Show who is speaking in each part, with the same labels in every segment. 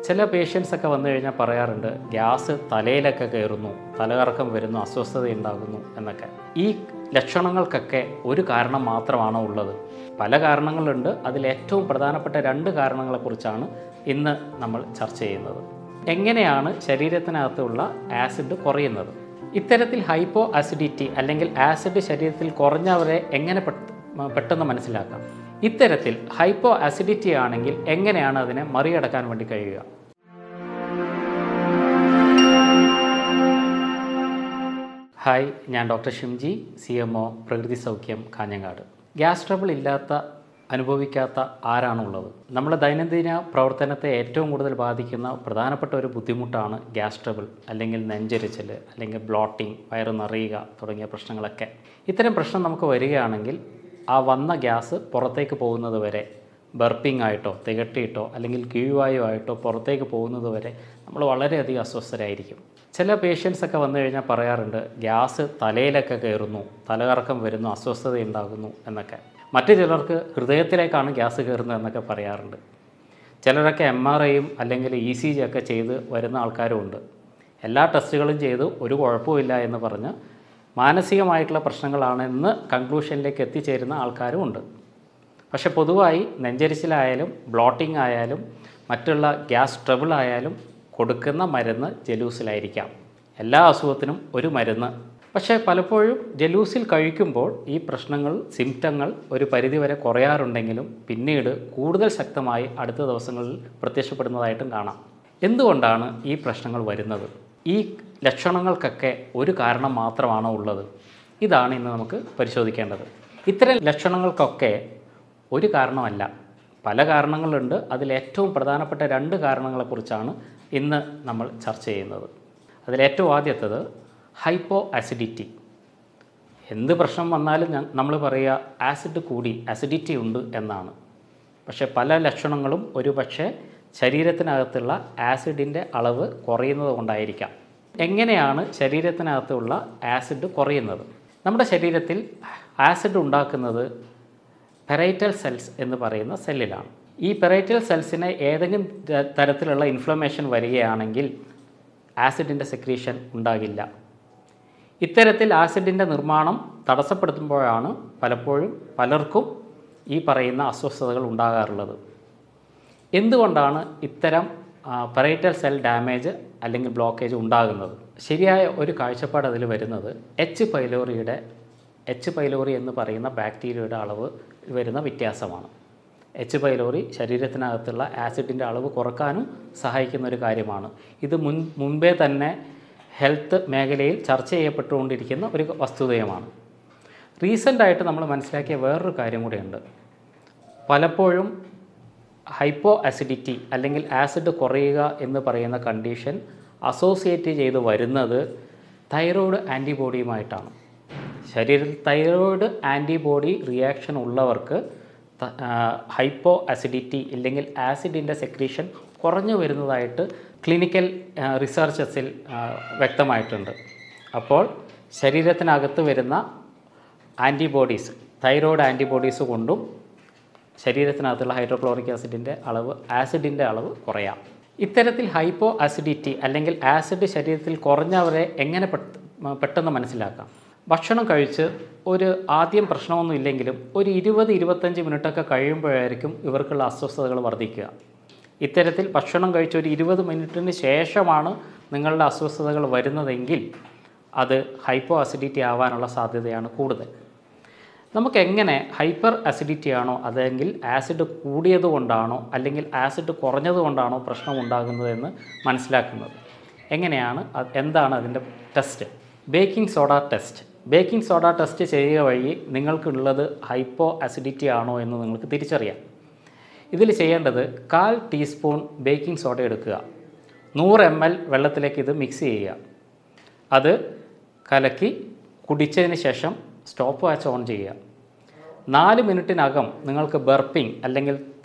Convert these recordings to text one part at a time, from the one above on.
Speaker 1: ചില പേഷ്യൻസ് ഒക്കെ വന്നു കഴിഞ്ഞാൽ പറയാറുണ്ട് ഗ്യാസ് തലയിലൊക്കെ കയറുന്നു, തലകറക്കം വരുന്നു, അസ്വസ്ഥത ഉണ്ടാകുന്നു എന്നൊക്കെ. ഈ ലക്ഷണങ്ങൾക്കൊക്കെ ഒരു കാരണം മാത്രമാണോ ഉള്ളത്? പല കാരണങ്ങളുണ്ട്. അതിൽ ഏറ്റവും പ്രധാനപ്പെട്ട 2 കാരണങ്ങളെക്കുറിച്ചാണ് ഇന്ന് നമ്മൾ ചർച്ച ചെയ്യുന്നത്. എങ്ങനെയാണ് ശരീരത്തിനകത്തുള്ള ആസിഡ് കുറയുന്നത്? ഇത്തരത്തിൽ ഹൈപ്പോ ആസിഡിറ്റി അല്ലെങ്കിൽ ആസിഡ് ശരീരത്തിൽ കുറഞ്ഞവരെ എങ്ങനെ പെട്ടെന്ന് മനസ്സിലാക്കാം? ഇത്തരത്തിൽ ഹൈപ്പോ ആസിഡിറ്റി ആണെങ്കിൽ എങ്ങനെയാണ് അതിനെ മറികടക്കാൻ വേണ്ടി കഴിയുക? ഹായ്, ഞാൻ ഡോക്ടർ ഷിംജി, CMO പ്രകൃതി സൗഖ്യം, കാഞ്ഞങ്ങാട്. ഗ്യാസ് ട്രബിൾ അനുഭവിക്കാത്ത ആരാണുള്ളത്? നമ്മുടെ ദൈനംദിന പ്രവർത്തനത്തെ ഏറ്റവും കൂടുതൽ ബാധിക്കുന്ന പ്രധാനപ്പെട്ട ഒരു ബുദ്ധിമുട്ടാണ് ഗ്യാസ് ട്രബിൾ, അല്ലെങ്കിൽ നെഞ്ചെരിച്ചൽ, അല്ലെങ്കിൽ ബ്ലോട്ടിംഗ്, വയറ് നിറയുക തുടങ്ങിയ പ്രശ്നങ്ങളൊക്കെ. ഇത്തരം പ്രശ്നം നമുക്ക് വരികയാണെങ്കിൽ ആ വന്ന ഗ്യാസ് പുറത്തേക്ക് പോകുന്നത് വരെ, ബർപ്പിംഗ് ആയിട്ടോ തികട്ടിയിട്ടോ അല്ലെങ്കിൽ കീഴ്വായു ആയിട്ടോ പുറത്തേക്ക് പോകുന്നത് വരെ നമ്മൾ വളരെയധികം അസ്വസ്ഥരായിരിക്കും. ചില പേഷ്യൻസ് ഒക്കെ വന്നു കഴിഞ്ഞാൽ പറയാറുണ്ട് ഗ്യാസ് തലയിലൊക്കെ കയറുന്നു, തലകറക്കം വരുന്നു, അസ്വസ്ഥത ഉണ്ടാകുന്നു എന്നൊക്കെ. മറ്റു ചിലർക്ക് ഹൃദയത്തിലേക്കാണ് ഗ്യാസ് കയറുന്നത് എന്നൊക്കെ പറയാറുണ്ട്. ചിലരൊക്കെ MRIയും അല്ലെങ്കിൽ ECG ഒക്കെ ചെയ്ത് വരുന്ന ആൾക്കാരുമുണ്ട്. എല്ലാ ടെസ്റ്റുകളും ചെയ്ത് ഒരു കുഴപ്പമില്ല എന്ന് പറഞ്ഞ് മാനസികമായിട്ടുള്ള പ്രശ്നങ്ങളാണെന്ന് കൺക്ലൂഷനിലേക്ക് എത്തിച്ചേരുന്ന ആൾക്കാരും ഉണ്ട്. പക്ഷെ പൊതുവായി നെഞ്ചരിച്ചിലായാലും ബ്ലോട്ടിംഗ് ആയാലും മറ്റുള്ള ഗ്യാസ് ട്രബിൾ ആയാലും കൊടുക്കുന്ന മരുന്ന് ജലൂസിലായിരിക്കാം. എല്ലാ അസുഖത്തിനും ഒരു മരുന്ന്. പക്ഷേ പലപ്പോഴും ജലൂസിൽ കഴിക്കുമ്പോൾ ഈ സിംറ്റങ്ങൾ ഒരു പരിധിവരെ കുറയാറുണ്ടെങ്കിലും പിന്നീട് കൂടുതൽ ശക്തമായി അടുത്ത ദിവസങ്ങളിൽ പ്രത്യക്ഷപ്പെടുന്നതായിട്ടും കാണാം. എന്തുകൊണ്ടാണ് ഈ പ്രശ്നങ്ങൾ വരുന്നത്? ഈ ലക്ഷണങ്ങൾക്കൊക്കെ ഒരു കാരണം മാത്രമാണോ ഉള്ളത്? ഇതാണ് ഇന്ന് നമുക്ക് പരിശോധിക്കേണ്ടത്. ഇത്തരം ലക്ഷണങ്ങൾക്കൊക്കെ ഒരു കാരണമല്ല, പല കാരണങ്ങളുണ്ട്. അതിൽ ഏറ്റവും പ്രധാനപ്പെട്ട 2 കാരണങ്ങളെക്കുറിച്ചാണ് ഇന്ന് നമ്മൾ ചർച്ച ചെയ്യുന്നത്. അതിലേറ്റവും ആദ്യത്തേത് ഹൈപ്പോ ആസിഡിറ്റി. എന്ത് പ്രശ്നം വന്നാലും നമ്മൾ പറയുക ആസിഡ് കൂടി, ആസിഡിറ്റി ഉണ്ട് എന്നാണ്. പക്ഷേ പല ലക്ഷണങ്ങളും ഒരുപക്ഷെ ശരീരത്തിനകത്തുള്ള ആസിഡിൻ്റെ അളവ് കുറയുന്നത് കൊണ്ടായിരിക്കാം. എങ്ങനെയാണ് ശരീരത്തിനകത്തുള്ള ആസിഡ് കുറയുന്നത്? നമ്മുടെ ശരീരത്തിൽ ആസിഡ് ഉണ്ടാക്കുന്നത് പെരൈറ്റൽ സെൽസ് എന്ന് പറയുന്ന സെല്ലിലാണ്. ഈ പെരൈറ്റൽ സെൽസിന് ഏതെങ്കിലും തരത്തിലുള്ള ഇൻഫ്ലമേഷൻ വരികയാണെങ്കിൽ ആസിഡിൻ്റെ സെക്രീഷൻ ഉണ്ടാകില്ല. ഇത്തരത്തിൽ ആസിഡിൻ്റെ നിർമ്മാണം തടസ്സപ്പെടുത്തുമ്പോഴാണ് പലപ്പോഴും പലർക്കും ഈ പറയുന്ന അസ്വസ്ഥതകൾ ഉണ്ടാകാറുള്ളത്. എന്തുകൊണ്ടാണ് ഇത്തരം പെരൈറ്റൽ സെൽ ഡാമേജ് അല്ലെങ്കിൽ ബ്ലോക്കേജ് ഉണ്ടാകുന്നത്? ശരിയായ ഒരു കാഴ്ചപ്പാട് അതിൽ വരുന്നത് എച്ച് പൈലോറി എന്ന് പറയുന്ന ബാക്ടീരിയയുടെ അളവ് വരുന്ന വ്യത്യാസമാണ്. എച്ച് പൈലോറി ശരീരത്തിനകത്തുള്ള ആസിഡിൻ്റെ അളവ് കുറക്കാനും സഹായിക്കുന്ന ഒരു കാര്യമാണ്. ഇത് മുൻപേ തന്നെ ഹെൽത്ത് മേഖലയിൽ ചർച്ച ചെയ്യപ്പെട്ടുകൊണ്ടിരിക്കുന്ന ഒരു വസ്തുതയുമാണ്. റീസെൻ്റായിട്ട് നമ്മൾ മനസ്സിലാക്കിയ വേറൊരു കാര്യം കൂടിയുണ്ട്. പലപ്പോഴും ഹൈപ്പോ ആസിഡിറ്റി അല്ലെങ്കിൽ ആസിഡ് കുറയുക എന്ന് പറയുന്ന കണ്ടീഷൻ അസോസിയേറ്റ് ചെയ്ത് വരുന്നത് തൈറോയ്ഡ് ആൻറ്റിബോഡിയുമായിട്ടാണ്. ശരീരത്തിൽ തൈറോയ്ഡ് ആൻറ്റിബോഡി റിയാക്ഷൻ ഉള്ളവർക്ക് ഹൈപ്പോ ആസിഡിറ്റി അല്ലെങ്കിൽ ആസിഡിൻ്റെ സെക്രീഷൻ കുറഞ്ഞു വരുന്നതായിട്ട് ക്ലിനിക്കൽ റിസർച്ചസിൽ വ്യക്തമായിട്ടുണ്ട്. അപ്പോൾ ശരീരത്തിനകത്ത് വരുന്ന ആൻറ്റിബോഡീസ്, തൈറോയ്ഡ് ആൻറ്റിബോഡീസ് കൊണ്ടും ശരീരത്തിനകത്തുള്ള ഹൈഡ്രോക്ലോറിക് ആസിഡിൻ്റെ അളവ് കുറയാം. ഇത്തരത്തിൽ ഹൈപ്പോ ആസിഡിറ്റി അല്ലെങ്കിൽ ആസിഡ് ശരീരത്തിൽ കുറഞ്ഞവരെ എങ്ങനെ പെട്ടെന്ന് മനസ്സിലാക്കാം? ഭക്ഷണം കഴിച്ച് ആദ്യം പ്രശ്നമൊന്നും ഇല്ലെങ്കിലും ഒരു 20-25 മിനിറ്റൊക്കെ കഴിയുമ്പോഴായിരിക്കും ഇവർക്കുള്ള അസ്വസ്ഥതകൾ വർദ്ധിക്കുക. ഇത്തരത്തിൽ ഭക്ഷണം കഴിച്ച് ഒരു 20 മിനിറ്റിന് ശേഷമാണ് നിങ്ങളുടെ അസ്വസ്ഥതകൾ വരുന്നതെങ്കിൽ അത് ഹൈപ്പോ ആസിഡിറ്റി ആവാനുള്ള സാധ്യതയാണ് കൂടുതൽ. നമുക്കെങ്ങനെ ഹൈപ്പർ ആസിഡിറ്റി ആണോ അല്ലെങ്കിൽ ആസിഡ് കൂടിയത് കൊണ്ടാണോ അല്ലെങ്കിൽ ആസിഡ് കുറഞ്ഞത് കൊണ്ടാണോ പ്രശ്നം ഉണ്ടാകുന്നതെന്ന് മനസ്സിലാക്കുന്നത് എന്താണ് അതിൻ്റെ ടെസ്റ്റ്? ബേക്കിംഗ് സോഡ ടെസ്റ്റ് ചെയ്യുക വഴി നിങ്ങൾക്കുള്ളത് ഹൈപ്പോ ആസിഡിറ്റി ആണോ എന്ന് നിങ്ങൾക്ക് തിരിച്ചറിയാം. ഇതിൽ ചെയ്യേണ്ടത് 1/4 ടീസ്പൂൺ ബേക്കിംഗ് സോഡ എടുക്കുക, 100 ml വെള്ളത്തിലേക്ക് ഇത് മിക്സ് ചെയ്യുക. അത് കലക്കി കുടിച്ചതിന് ശേഷം സ്റ്റോപ്പ് വാച്ച് ഓൺ ചെയ്യുക. 4 മിനിറ്റിനകം നിങ്ങൾക്ക് ബർപ്പിംഗ് അല്ലെങ്കിൽ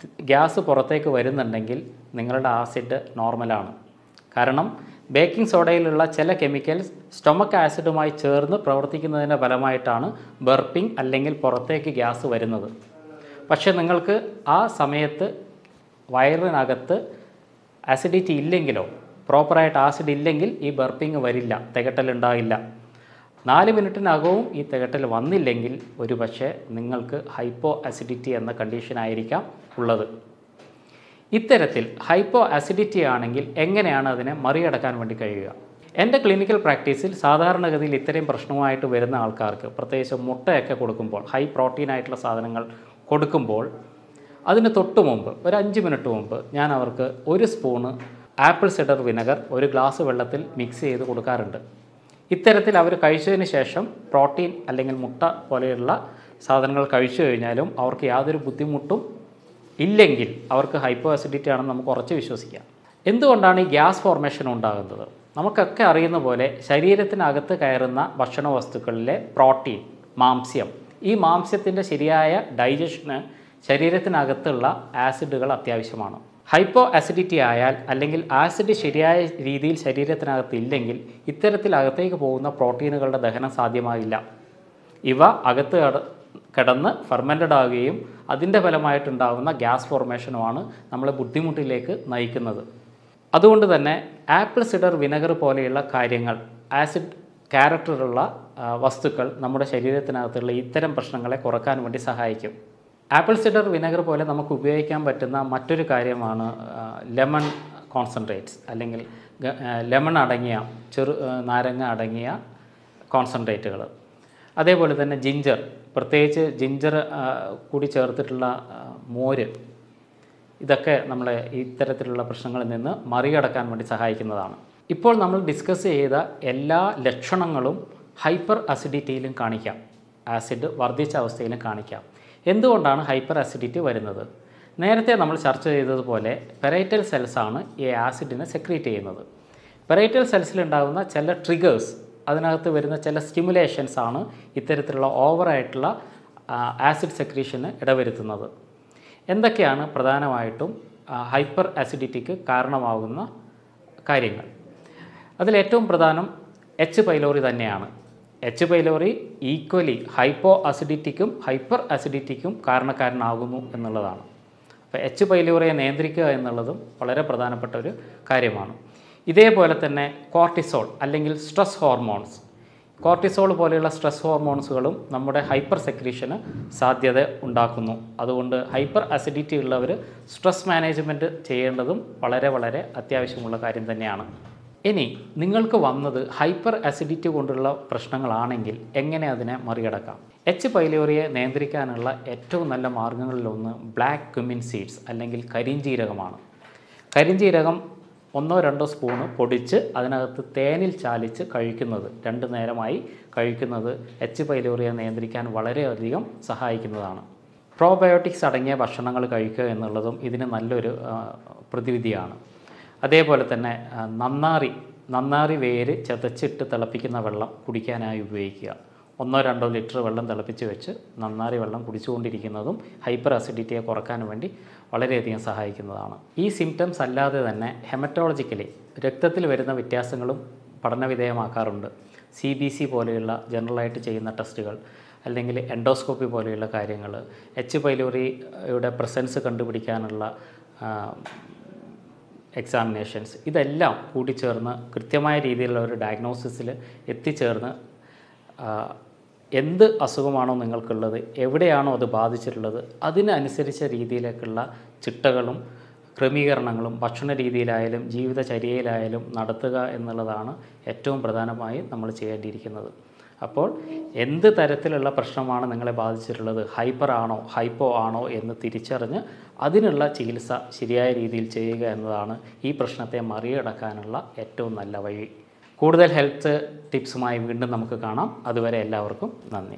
Speaker 1: ഗ്യാസ് പുറത്തേക്ക് വരുന്നുണ്ടെങ്കിൽ നിങ്ങളുടെ ആസിഡ് നോർമലാണ്. കാരണം ബേക്കിംഗ് സോഡയിലുള്ള ചില കെമിക്കൽസ് സ്റ്റൊമക്ക് ആസിഡുമായി ചേർന്ന് പ്രവർത്തിക്കുന്നതിൻ്റെ ഫലമായിട്ടാണ് ബർപ്പിംഗ് അല്ലെങ്കിൽ പുറത്തേക്ക് ഗ്യാസ് വരുന്നത്. പക്ഷേ നിങ്ങൾക്ക് ആ സമയത്ത് വയറിനകത്ത് ആസിഡിറ്റി ഇല്ലെങ്കിലോ, പ്രോപ്പറായിട്ട് ആസിഡ് ഇല്ലെങ്കിൽ ഈ ബർപ്പിംഗ് വരില്ല, തികട്ടലുണ്ടാകില്ല. 4 മിനിറ്റിനകവും ഈ തികട്ടൽ വന്നില്ലെങ്കിൽ ഒരു പക്ഷേ നിങ്ങൾക്ക് ഹൈപ്പോ ആസിഡിറ്റി എന്ന കണ്ടീഷനായിരിക്കാം ഉള്ളത്. ഇത്തരത്തിൽ ഹൈപ്പോ ആസിഡിറ്റി ആണെങ്കിൽ എങ്ങനെയാണ് അതിനെ മറികടക്കാൻ വേണ്ടി കഴിയുക? എൻ്റെ ക്ലിനിക്കൽ പ്രാക്ടീസിൽ സാധാരണഗതിയിൽ ഇത്രയും പ്രശ്നമായിട്ട് വരുന്ന ആൾക്കാർക്ക്, പ്രത്യേകിച്ച് മുട്ടയൊക്കെ കൊടുക്കുമ്പോൾ, ഹൈ പ്രോട്ടീനായിട്ടുള്ള സാധനങ്ങൾ കൊടുക്കുമ്പോൾ അതിന് തൊട്ട് മുമ്പ് ഒരു 5 മിനിറ്റ് മുമ്പ് ഞാൻ അവർക്ക് 1 spoon apple cider vinegar 1 glass വെള്ളത്തിൽ മിക്സ് ചെയ്ത് കൊടുക്കാറുണ്ട്. ഇത്തരത്തിൽ അവർ കഴിച്ചതിന് ശേഷം പ്രോട്ടീൻ അല്ലെങ്കിൽ മുട്ട പോലെയുള്ള സാധനങ്ങൾ കഴിച്ചു കഴിഞ്ഞാലും അവർക്ക് യാതൊരു ബുദ്ധിമുട്ടും ഇല്ലെങ്കിൽ അവർക്ക് ഹൈപ്പോ ആസിഡിറ്റി ആണെന്ന് നമുക്ക് ഉറച്ച് വിശ്വസിക്കാം. എന്തുകൊണ്ടാണ് ഈ ഗ്യാസ് ഫോർമേഷൻ ഉണ്ടാകുന്നത്? നമുക്കൊക്കെ അറിയുന്ന പോലെ ശരീരത്തിനകത്ത് കയറുന്ന ഭക്ഷണ വസ്തുക്കളിലെ പ്രോട്ടീൻ, മാംസ്യം, ഈ മാംസ്യത്തിൻ്റെ ശരിയായ ഡൈജഷന് ശരീരത്തിനകത്തുള്ള ആസിഡുകൾ അത്യാവശ്യമാണ്. ഹൈപ്പോ ആസിഡിറ്റി ആയാൽ അല്ലെങ്കിൽ ആസിഡ് ശരിയായ രീതിയിൽ ശരീരത്തിനകത്ത് ഇല്ലെങ്കിൽ ഇത്തരത്തിൽ അകത്തേക്ക് പോകുന്ന പ്രോട്ടീനുകളുടെ ദഹനം സാധ്യമാകില്ല. ഇവ അകത്ത് കിടന്ന് ഫെർമെൻറ്റഡ് ആവുകയും അതിൻ്റെ ഫലമായിട്ടുണ്ടാകുന്ന ഗ്യാസ് ഫോർമേഷനുമാണ് നമ്മളെ ബുദ്ധിമുട്ടിലേക്ക് നയിക്കുന്നത്. അതുകൊണ്ട് തന്നെ ആപ്പിൾ സിഡർ വിനെഗർ പോലെയുള്ള കാര്യങ്ങൾ, ആസിഡ് ക്യാരക്ടറുള്ള വസ്തുക്കൾ നമ്മുടെ ശരീരത്തിനകത്തുള്ള ഇത്തരം പ്രശ്നങ്ങളെ കുറക്കാൻ വേണ്ടി സഹായിക്കും. ആപ്പിൾ സിഡർ വിനെഗർ പോലെ നമുക്ക് ഉപയോഗിക്കാൻ പറ്റുന്ന മറ്റൊരു കാര്യമാണ് ലെമൺ കോൺസെൻട്രേറ്റ്സ്, അല്ലെങ്കിൽ ലെമൺ അടങ്ങിയ നാരങ്ങ അടങ്ങിയ കോൺസെൻട്രേറ്റുകൾ. അതേപോലെ തന്നെ ജിഞ്ചർ, പ്രത്യേകിച്ച് ജിഞ്ചർ കൂടി ചേർത്തിട്ടുള്ള മോര്, ഇതൊക്കെ നമ്മളെ ഇത്തരത്തിലുള്ള പ്രശ്നങ്ങളിൽ നിന്ന് മറികടക്കാൻ വേണ്ടി സഹായിക്കുന്നതാണ്. ഇപ്പോൾ നമ്മൾ ഡിസ്കസ് ചെയ്ത എല്ലാ ലക്ഷണങ്ങളും ഹൈപ്പർ അസിഡിറ്റിയിലും കാണിക്കാം, ആസിഡ് വർദ്ധിച്ച അവസ്ഥയിലും കാണിക്കാം. എന്തുകൊണ്ടാണ് ഹൈപ്പർ അസിഡിറ്റി വരുന്നത്? നേരത്തെ നമ്മൾ ചർച്ച ചെയ്തതുപോലെ പെരൈറ്റൽ സെൽസാണ് ഈ ആസിഡിനെ സെക്രീറ്റ് ചെയ്യുന്നത്. പെരൈറ്റൽ സെൽസിലുണ്ടാകുന്ന ചില ട്രിഗേഴ്സ്, അതിനകത്ത് വരുന്ന ചില സ്റ്റിമുലേഷൻസ് ആണ് ഇത്തരത്തിലുള്ള ഓവറായിട്ടുള്ള ആസിഡ് സെക്രീഷന് ഇടവരുത്തുന്നത്. എന്തൊക്കെയാണ് പ്രധാനമായിട്ടും ഹൈപ്പർ ആസിഡിറ്റിക്ക് കാരണമാകുന്ന കാര്യങ്ങൾ? അതിലേറ്റവും പ്രധാനം എച്ച് പൈലോറി തന്നെയാണ്. എച്ച് പൈലോറി ഈക്വലി ഹൈപ്പോ അസിഡിറ്റിക്കും ഹൈപ്പർ അസിഡിറ്റിക്കും കാരണക്കാരനാകുന്നു എന്നുള്ളതാണ്. അപ്പോൾ എച്ച് പൈലോറിയെ നിയന്ത്രിക്കുക എന്നുള്ളതും വളരെ പ്രധാനപ്പെട്ട ഒരു കാര്യമാണ്. ഇതേപോലെ തന്നെ കോർട്ടിസോൾ അല്ലെങ്കിൽ സ്ട്രെസ് ഹോർമോൺസ്, കോർട്ടിസോൾ പോലെയുള്ള സ്ട്രെസ് ഹോർമോൺസുകളും നമ്മുടെ ഹൈപ്പർ സെക്രീഷന് സാധ്യത ഉണ്ടാക്കുന്നു. അതുകൊണ്ട് ഹൈപ്പർ അസിഡിറ്റി ഉള്ളവർ സ്ട്രെസ് മാനേജ്മെൻറ്റ് ചെയ്യേണ്ടതും വളരെ വളരെ അത്യാവശ്യമുള്ള കാര്യം തന്നെയാണ്. ഇനി നിങ്ങൾക്ക് വന്നത് ഹൈപ്പർ അസിഡിറ്റി കൊണ്ടുള്ള പ്രശ്നങ്ങളാണെങ്കിൽ എങ്ങനെ അതിനെ മറികടക്കാം? എച്ച് പൈലോറിയെ നിയന്ത്രിക്കാനുള്ള ഏറ്റവും നല്ല മാർഗ്ഗങ്ങളിലൊന്ന് ബ്ലാക്ക് ക്യുമിൻ സീഡ്സ് അല്ലെങ്കിൽ കരിഞ്ജീരകമാണ്. കരിഞ്ജീരകം 1-2 സ്പൂണ് പൊടിച്ച് അതിനകത്ത് തേനിൽ ചാലിച്ച് കഴിക്കുന്നത്, 2 നേരമായി കഴിക്കുന്നത് എച്ച് പൈലോറിയെ നിയന്ത്രിക്കാൻ വളരെയധികം സഹായിക്കുന്നതാണ്. പ്രോബയോട്ടിക്സ് അടങ്ങിയ ഭക്ഷണങ്ങൾ കഴിക്കുക എന്നുള്ളതും ഇതിന് നല്ലൊരു പ്രതിവിധിയാണ്. അതേപോലെ തന്നെ നന്നാറി വേര് ചതച്ചിട്ട് തിളപ്പിക്കുന്ന വെള്ളം കുടിക്കാനായി ഉപയോഗിക്കുക. 1-2 ലിറ്റർ വെള്ളം തിളപ്പിച്ച് വെച്ച് നന്നാറി വെള്ളം കുടിച്ചുകൊണ്ടിരിക്കുന്നതും ഹൈപ്പർ അസിഡിറ്റിയെ കുറക്കാൻ വേണ്ടി വളരെയധികം സഹായിക്കുന്നതാണ്. ഈ സിംറ്റംസ് അല്ലാതെ തന്നെ ഹെമറ്റോളജിക്കലി രക്തത്തിൽ വരുന്ന വ്യത്യാസങ്ങളും പഠനവിധേയമാക്കാറുണ്ട്. CBC പോലെയുള്ള ജനറലായിട്ട് ചെയ്യുന്ന ടെസ്റ്റുകൾ, അല്ലെങ്കിൽ എൻഡോസ്കോപ്പി പോലെയുള്ള കാര്യങ്ങൾ, എച്ച് പൈലോറിയുടെ പ്രസൻസ് കണ്ടുപിടിക്കാനുള്ള എക്സാമിനേഷൻസ്, ഇതെല്ലാം കൂടിച്ചേർന്ന് കൃത്യമായ രീതിയിലുള്ള ഒരു ഡയഗ്നോസിസിൽ എത്തിച്ചേർന്ന് എന്ത് അസുഖമാണോ നിങ്ങൾക്കുള്ളത്, എവിടെയാണോ അത് ബാധിച്ചിട്ടുള്ളത്, അതിനനുസരിച്ച രീതിയിലേക്കുള്ള ചിട്ടകളും ക്രമീകരണങ്ങളും ഭക്ഷണ രീതിയിലായാലും ജീവിതചര്യയിലായാലും നടത്തുക എന്നുള്ളതാണ് ഏറ്റവും പ്രധാനമായി നമ്മൾ ചെയ്യേണ്ടിയിരിക്കുന്നത്. അപ്പോൾ എന്ത് തരത്തിലുള്ള പ്രശ്നമാണ് നിങ്ങളെ ബാധിച്ചിട്ടുള്ളത്, ഹൈപ്പർ ആണോ ഹൈപ്പോ ആണോ എന്ന് തിരിച്ചറിഞ്ഞ് അതിനുള്ള ചികിത്സ ശരിയായ രീതിയിൽ ചെയ്യുക എന്നതാണ് ഈ പ്രശ്നത്തെ മറികടക്കാനുള്ള ഏറ്റവും നല്ല വഴി. കൂടുതൽ ഹെൽത്ത് ടിപ്സുമായി വീണ്ടും നമുക്ക് കാണാം. അതുവരെ എല്ലാവർക്കും നന്ദി.